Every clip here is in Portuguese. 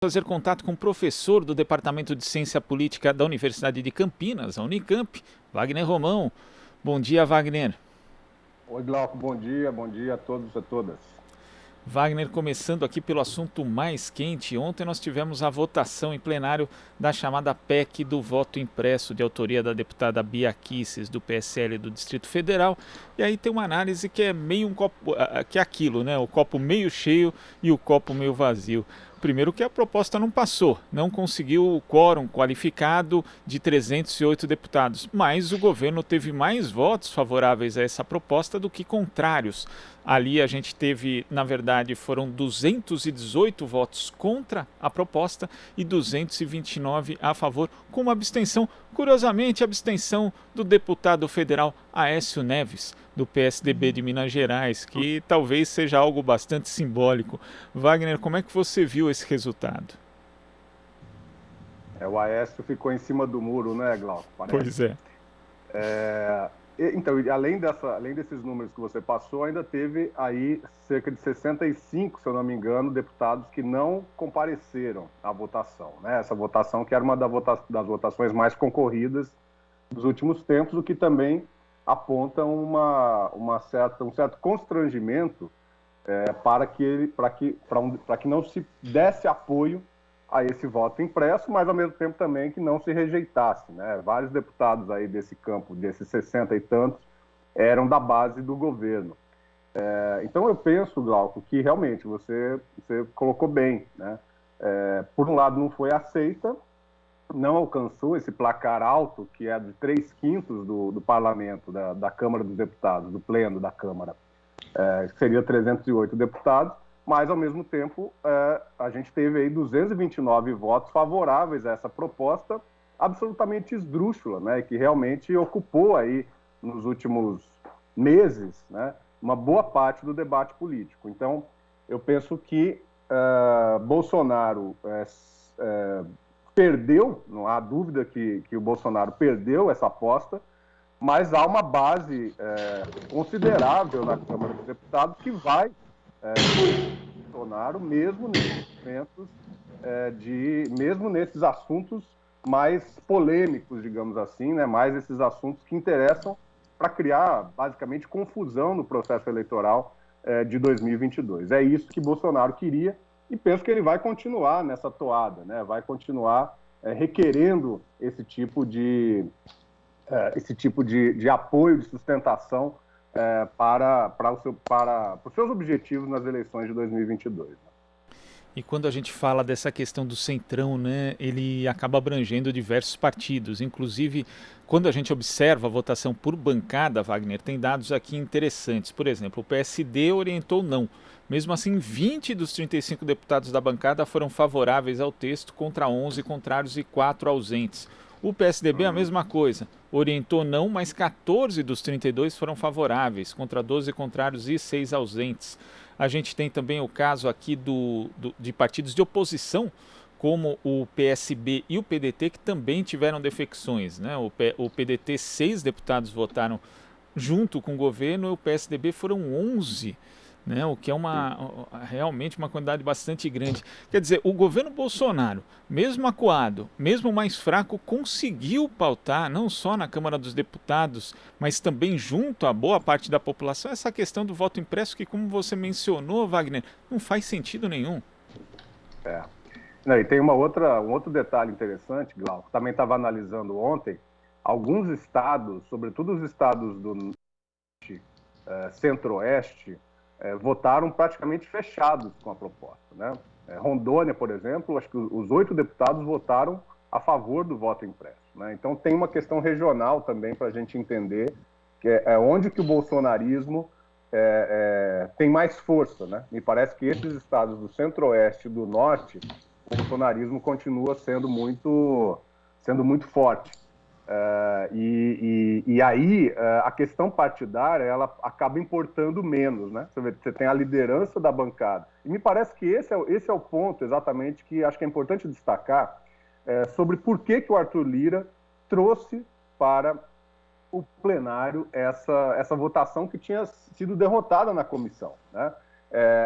Fazer contato com o professor do Departamento de Ciência Política da Universidade de Campinas, a Unicamp, Wagner Romão. Bom dia, Wagner. Oi, Glauco, bom dia a todos e a todas. Wagner, começando aqui pelo assunto mais quente. Ontem nós tivemos a votação em plenário da chamada PEC do voto impresso, de autoria da deputada Bia Kicis, do PSL do Distrito Federal. E aí tem uma análise que é meio um copo, que é aquilo, né? O copo meio cheio e o copo meio vazio. Primeiro que a proposta não passou, não conseguiu o quórum qualificado de 308 deputados, mas o governo teve mais votos favoráveis a essa proposta do que contrários. Ali a gente teve, na verdade, foram 218 votos contra a proposta e 229 a favor, com uma abstenção, curiosamente, a abstenção do deputado federal Aécio Neves, do PSDB de Minas Gerais, que talvez seja algo bastante simbólico. Wagner, como é que você viu esse resultado? O Aécio ficou em cima do muro, né, Glauco? Pois é. Então, além desses números que você passou, ainda teve aí cerca de 65, se eu não me engano, deputados que não compareceram à votação, né? Essa votação que era uma das votações mais concorridas dos últimos tempos, o que também aponta um certo constrangimento para que não se desse apoio a esse voto impresso, mas ao mesmo tempo também que não se rejeitasse, né? Vários deputados aí desse campo, desses 60 e tantos, eram da base do governo. Então eu penso, Glauco, que realmente você colocou bem, né? Por um lado não foi aceita, não alcançou esse placar alto, que é de 3/5 do parlamento, da Câmara dos Deputados, do pleno da Câmara, que seria 308 deputados, mas, ao mesmo tempo, a gente teve aí 229 votos favoráveis a essa proposta absolutamente esdrúxula, né, que realmente ocupou aí, nos últimos meses, né, uma boa parte do debate político. Então, eu penso que Bolsonaro perdeu, não há dúvida que o Bolsonaro perdeu essa aposta, mas há uma base considerável na Câmara dos Deputados que vai Bolsonaro, mesmo nesses momentos, mesmo nesses assuntos mais polêmicos, digamos assim, né? Mais esses assuntos que interessam para criar, basicamente, confusão no processo eleitoral de 2022. É isso que Bolsonaro queria e penso que ele vai continuar nessa toada, né? Vai continuar requerendo esse tipo de apoio, de sustentação para os seus objetivos nas eleições de 2022. E quando a gente fala dessa questão do centrão, né, ele acaba abrangendo diversos partidos. Inclusive, quando a gente observa a votação por bancada, Wagner, tem dados aqui interessantes. Por exemplo, o PSD orientou não. Mesmo assim, 20 dos 35 deputados da bancada foram favoráveis ao texto, contra 11 contrários e 4 ausentes. O PSDB a mesma coisa, orientou não, mas 14 dos 32 foram favoráveis, contra 12 contrários e 6 ausentes. A gente tem também o caso aqui de partidos de oposição, como o PSB e o PDT, que também tiveram defecções, né? O PDT, 6 deputados votaram junto com o governo, e o PSDB foram 11, né? O que é realmente uma quantidade bastante grande. Quer dizer, o governo Bolsonaro, mesmo acuado, mesmo mais fraco, conseguiu pautar, não só na Câmara dos Deputados, mas também junto a boa parte da população, essa questão do voto impresso que, como você mencionou, Wagner, não faz sentido nenhum. Não, e tem um outro detalhe interessante, Glauco, também estava analisando ontem, alguns estados, sobretudo os estados do norte, centro-oeste, votaram praticamente fechados com a proposta, né? Rondônia, por exemplo, acho que os 8 deputados votaram a favor do voto impresso, né? Então tem uma questão regional também para a gente entender que onde que o bolsonarismo tem mais força, né? Me parece que esses estados do centro-oeste e do norte, o bolsonarismo continua sendo muito forte. E aí a questão partidária ela acaba importando menos, né? Você tem a liderança da bancada. E me parece que esse é o ponto exatamente que acho que é importante destacar sobre por que o Arthur Lira trouxe para o plenário essa votação que tinha sido derrotada na comissão, né?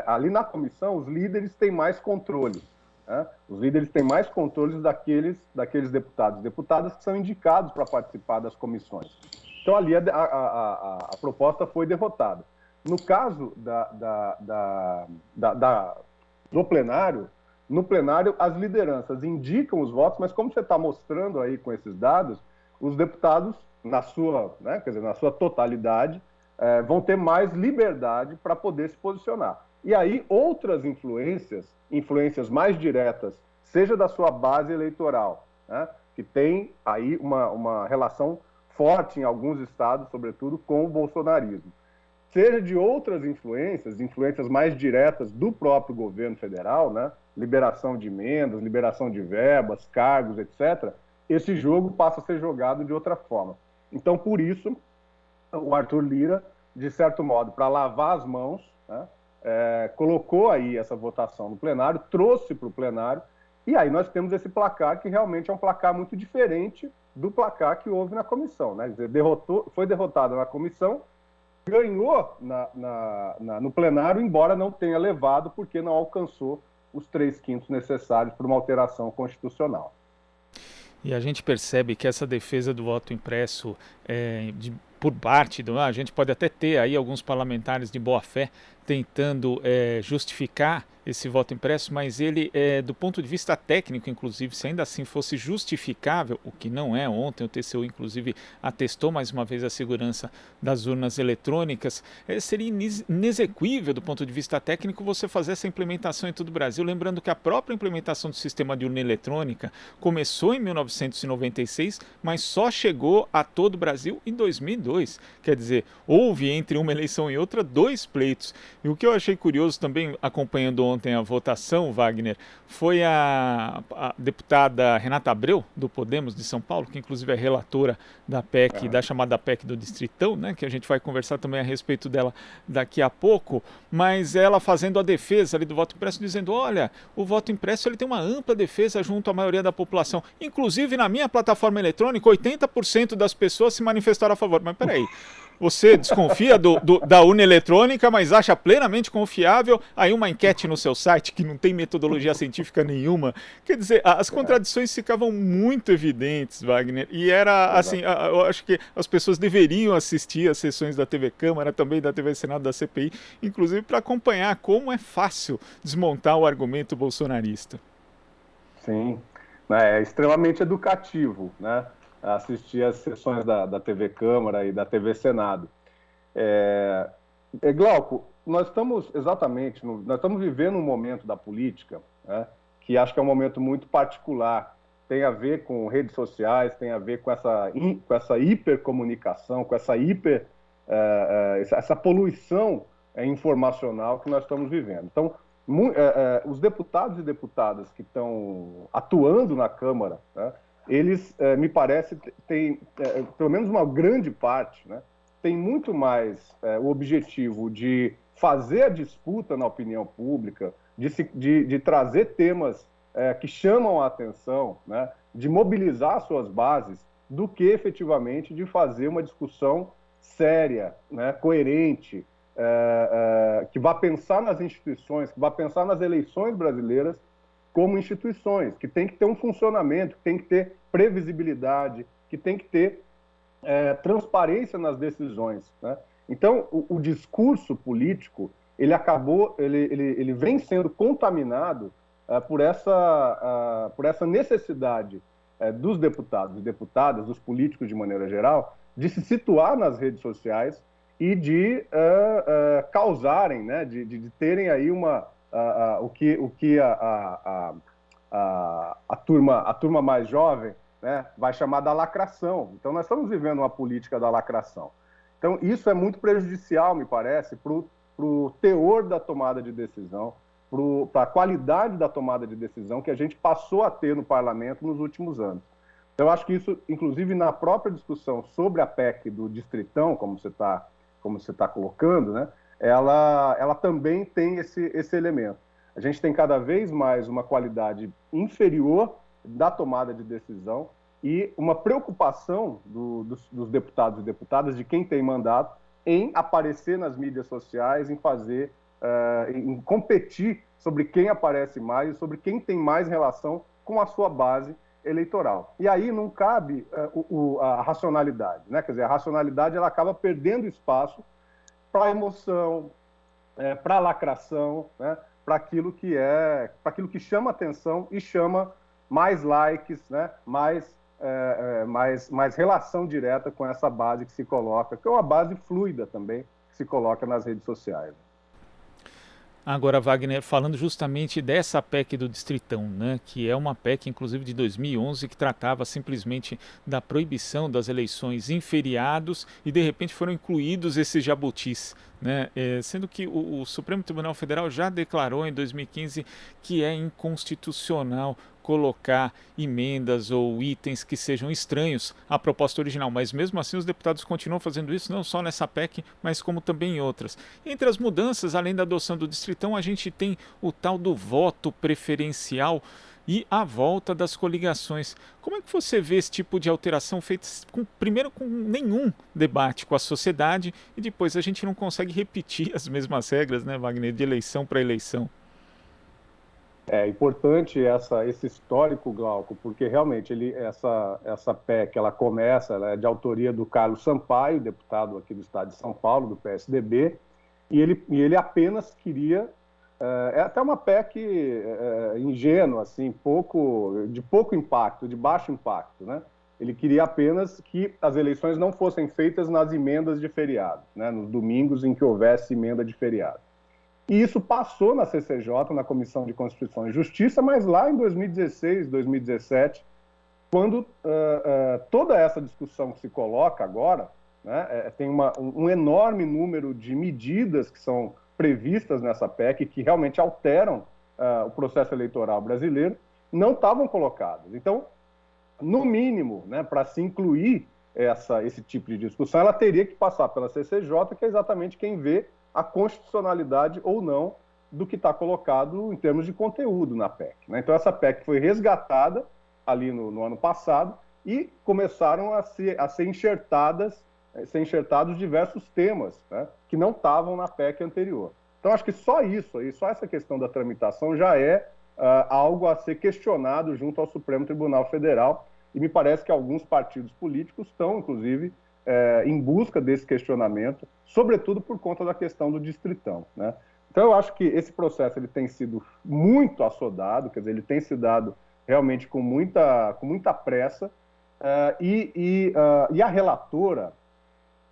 Ali na comissão, os líderes têm mais controle. né? Os líderes têm mais controles daqueles deputados e deputadas que são indicados para participar das comissões. Então, ali a proposta foi derrotada. No caso do plenário, no plenário as lideranças indicam os votos, mas como você está mostrando aí com esses dados, os deputados, na sua totalidade, vão ter mais liberdade para poder se posicionar. E aí outras influências mais diretas, seja da sua base eleitoral, né, que tem aí uma relação forte em alguns estados, sobretudo, com o bolsonarismo, seja de outras influências mais diretas do próprio governo federal, né, liberação de emendas, liberação de verbas, cargos, etc., esse jogo passa a ser jogado de outra forma. Então, por isso, o Arthur Lira, de certo modo, para lavar as mãos, né, colocou aí essa votação no plenário, trouxe para o plenário, e aí nós temos esse placar que realmente é um placar muito diferente do placar que houve na comissão, né? Quer dizer, foi derrotada na comissão, ganhou no plenário, embora não tenha levado, porque não alcançou os 3/5 necessários para uma alteração constitucional. E a gente percebe que essa defesa do voto impresso por parte a gente pode até ter aí alguns parlamentares de boa fé tentando justificar esse voto impresso, mas ele, do ponto de vista técnico, inclusive, se ainda assim fosse justificável, o que não é, ontem o TCU, inclusive, atestou mais uma vez a segurança das urnas eletrônicas, seria inexequível do ponto de vista técnico você fazer essa implementação em todo o Brasil, lembrando que a própria implementação do sistema de urna eletrônica começou em 1996, mas só chegou a todo o Brasil em 2002. Quer dizer, houve entre uma eleição e outra 2 pleitos. E o que eu achei curioso também, acompanhando ontem a votação, Wagner, foi a deputada Renata Abreu, do Podemos de São Paulo, que inclusive é relatora da PEC, da chamada PEC do Distritão, né, que a gente vai conversar também a respeito dela daqui a pouco, mas ela fazendo a defesa ali do voto impresso, dizendo, olha, o voto impresso ele tem uma ampla defesa junto à maioria da população. Inclusive, na minha plataforma eletrônica, 80% das pessoas se manifestaram a favor. Mas peraí, você desconfia da urna eletrônica, mas acha plenamente confiável aí uma enquete no seu site que não tem metodologia científica nenhuma. Quer dizer, as contradições ficavam muito evidentes, Wagner, e era assim, eu acho que as pessoas deveriam assistir às sessões da TV Câmara, também da TV Senado, da CPI, inclusive para acompanhar como é fácil desmontar o argumento bolsonarista. Sim, é extremamente educativo, né? Assistir às sessões da TV Câmara e da TV Senado. Glauco, nós estamos vivendo um momento da política, né, que acho que é um momento muito particular. Tem a ver com redes sociais, tem a ver com essa hipercomunicação, com essa poluição informacional que nós estamos vivendo. Então, os deputados e deputadas que estão atuando na Câmara, né, eles, me parece, têm, pelo menos uma grande parte, né, tem muito mais o objetivo de fazer a disputa na opinião pública, de trazer temas que chamam a atenção, né, de mobilizar suas bases, do que efetivamente de fazer uma discussão séria, né, coerente, que vá pensar nas instituições, que vá pensar nas eleições brasileiras como instituições, que tem que ter um funcionamento, que tem que ter previsibilidade, que tem que ter transparência nas decisões, né? Então, o discurso político, ele vem sendo contaminado por essa necessidade dos deputados e deputadas, dos políticos de maneira geral, de se situar nas redes sociais e de causarem, né, de terem aí o que a turma mais jovem, né, vai chamar da lacração. Então, nós estamos vivendo uma política da lacração. Então, isso é muito prejudicial, me parece, para o teor da tomada de decisão, para a qualidade da tomada de decisão que a gente passou a ter no parlamento nos últimos anos. Então, eu acho que isso, inclusive, na própria discussão sobre a PEC do Distritão, como você está colocando, né, ela também tem esse elemento. A gente tem cada vez mais uma qualidade inferior da tomada de decisão e uma preocupação dos deputados e deputadas, de quem tem mandato, em aparecer nas mídias sociais, em fazer em competir sobre quem aparece mais, sobre quem tem mais relação com a sua base eleitoral. E aí não cabe a racionalidade, né? Quer dizer, a racionalidade ela acaba perdendo espaço para a emoção, para a lacração, né? Para aquilo que chama atenção e chama mais likes, né? mais relação direta com essa base que se coloca, que é uma base fluida também, que se coloca nas redes sociais. Agora, Wagner, falando justamente dessa PEC do Distritão, né, que é uma PEC, inclusive, de 2011, que tratava simplesmente da proibição das eleições em feriados e, de repente, foram incluídos esses jabutis, né, sendo que o Supremo Tribunal Federal já declarou em 2015 que é inconstitucional colocar emendas ou itens que sejam estranhos à proposta original, mas mesmo assim os deputados continuam fazendo isso, não só nessa PEC, mas como também em outras. Entre as mudanças, além da adoção do Distritão, a gente tem o tal do voto preferencial e a volta das coligações. Como é que você vê esse tipo de alteração feita primeiro com nenhum debate com a sociedade e depois a gente não consegue repetir as mesmas regras, né, Wagner, de eleição para eleição? É importante esse histórico, Glauco, porque realmente essa PEC ela começa, ela é de autoria do Carlos Sampaio, deputado aqui do estado de São Paulo, do PSDB, e ele apenas queria, é até uma PEC ingênua, assim, de pouco impacto, de baixo impacto, né? Ele queria apenas que as eleições não fossem feitas nas emendas de feriado, né? Nos domingos em que houvesse emenda de feriado. E isso passou na CCJ, na Comissão de Constituição e Justiça, mas lá em 2016, 2017, quando toda essa discussão que se coloca agora, né, tem um enorme número de medidas que são previstas nessa PEC que realmente alteram o processo eleitoral brasileiro, não estavam colocadas. Então, no mínimo, né, para se incluir esse tipo de discussão, ela teria que passar pela CCJ, que é exatamente quem vê a constitucionalidade ou não do que está colocado em termos de conteúdo na PEC. Né? Então, essa PEC foi resgatada ali no ano passado e começaram a ser enxertados diversos temas, né, que não estavam na PEC anterior. Então, acho que só isso, só essa questão da tramitação já é algo a ser questionado junto ao Supremo Tribunal Federal, e me parece que alguns partidos políticos estão, inclusive, em busca desse questionamento, sobretudo por conta da questão do distritão, né? Então, eu acho que esse processo ele tem sido muito assodado, quer dizer, ele tem se dado realmente com muita pressa, e a relatora,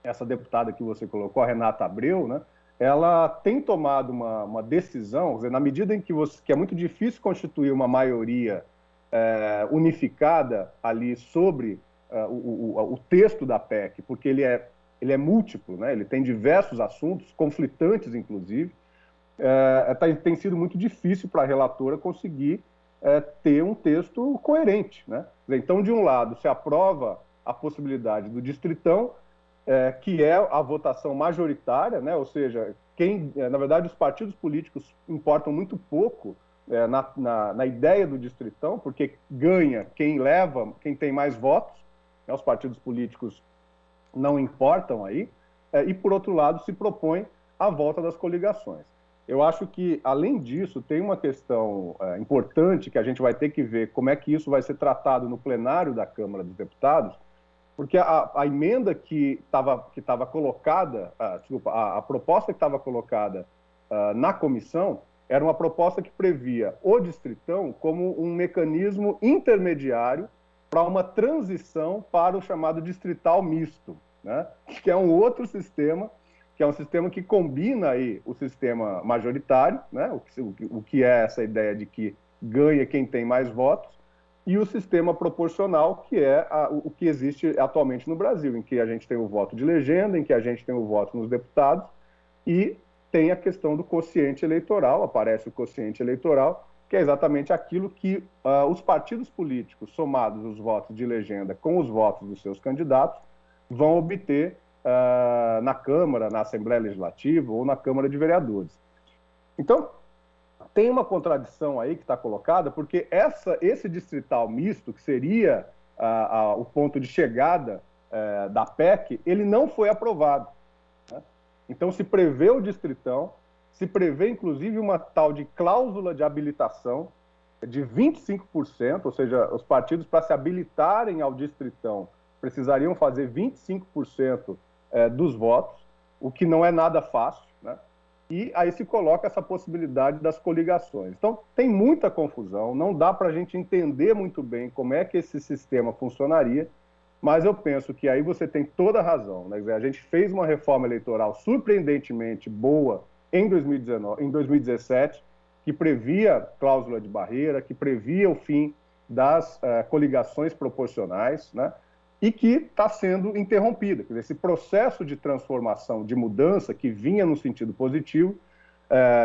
essa deputada que você colocou, a Renata Abreu, né, ela tem tomado uma decisão, quer dizer, na medida em que é muito difícil constituir uma maioria unificada ali sobre o texto da PEC, porque ele é múltiplo, né? Ele tem diversos assuntos, conflitantes inclusive, tem sido muito difícil para a relatora conseguir ter um texto coerente, né? Então, de um lado, se aprova a possibilidade do distritão, que é a votação majoritária, né? Ou seja, na verdade, os partidos políticos importam muito pouco na ideia do distritão, porque ganha quem tem mais votos, né? Os partidos políticos não importam aí, e por outro lado se propõe a volta das coligações. Eu acho que, além disso, tem uma questão importante que a gente vai ter que ver como é que isso vai ser tratado no plenário da Câmara dos Deputados, porque a emenda que estava colocada, a proposta que estava colocada na comissão era uma proposta que previa o distritão como um mecanismo intermediário para uma transição para o chamado distrital misto, né? Que é um outro sistema, que é um sistema que combina aí o sistema majoritário, né? O que é essa ideia de que ganha quem tem mais votos, e o sistema proporcional, que é o que existe atualmente no Brasil, em que a gente tem o voto de legenda, em que a gente tem o voto nos deputados, e tem a questão do quociente eleitoral, aparece o quociente eleitoral, que é exatamente aquilo que os partidos políticos, somados os votos de legenda com os votos dos seus candidatos, vão obter na Câmara, na Assembleia Legislativa ou na Câmara de Vereadores. Então, tem uma contradição aí que está colocada, porque esse distrital misto, que seria o ponto de chegada da PEC, ele não foi aprovado, né? Então, se prevê o distritão, se prevê, inclusive, uma tal de cláusula de habilitação de 25%, ou seja, os partidos, para se habilitarem ao distritão, precisariam fazer 25% dos votos, o que não é nada fácil, né? E aí se coloca essa possibilidade das coligações. Então, tem muita confusão, não dá para a gente entender muito bem como é que esse sistema funcionaria, mas eu penso que aí você tem toda a razão, né? A gente fez uma reforma eleitoral surpreendentemente boa em 2017, que previa cláusula de barreira, que previa o fim das coligações proporcionais, né? E que está sendo interrompida. Quer dizer, esse processo de transformação, de mudança, que vinha no sentido positivo,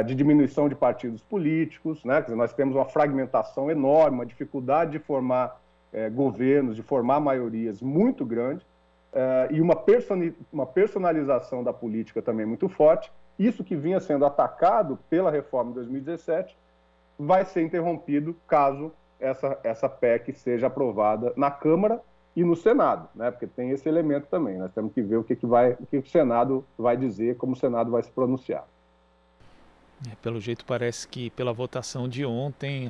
de diminuição de partidos políticos, né? Quer dizer, nós temos uma fragmentação enorme, uma dificuldade de formar governos, de formar maiorias muito grande, e uma personalização da política também muito forte. Isso que vinha sendo atacado pela reforma de 2017 vai ser interrompido caso essa PEC seja aprovada na Câmara e no Senado, né? Porque tem esse elemento também. Nós temos que ver o que o Senado vai dizer, como o Senado vai se pronunciar. Pelo jeito parece que pela votação de ontem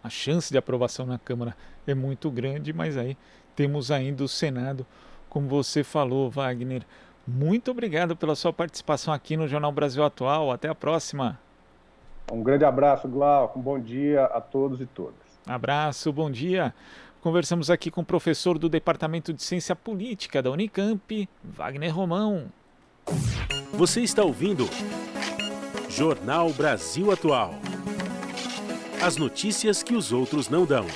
a chance de aprovação na Câmara é muito grande, mas aí temos ainda o Senado, como você falou, Wagner. Muito obrigado pela sua participação aqui no Jornal Brasil Atual. Até a próxima. Um grande abraço, Glauco. Um bom dia a todos e todas. Abraço, bom dia. Conversamos aqui com o professor do Departamento de Ciência Política da Unicamp, Wagner Romão. Você está ouvindo Jornal Brasil Atual. As notícias que os outros não dão.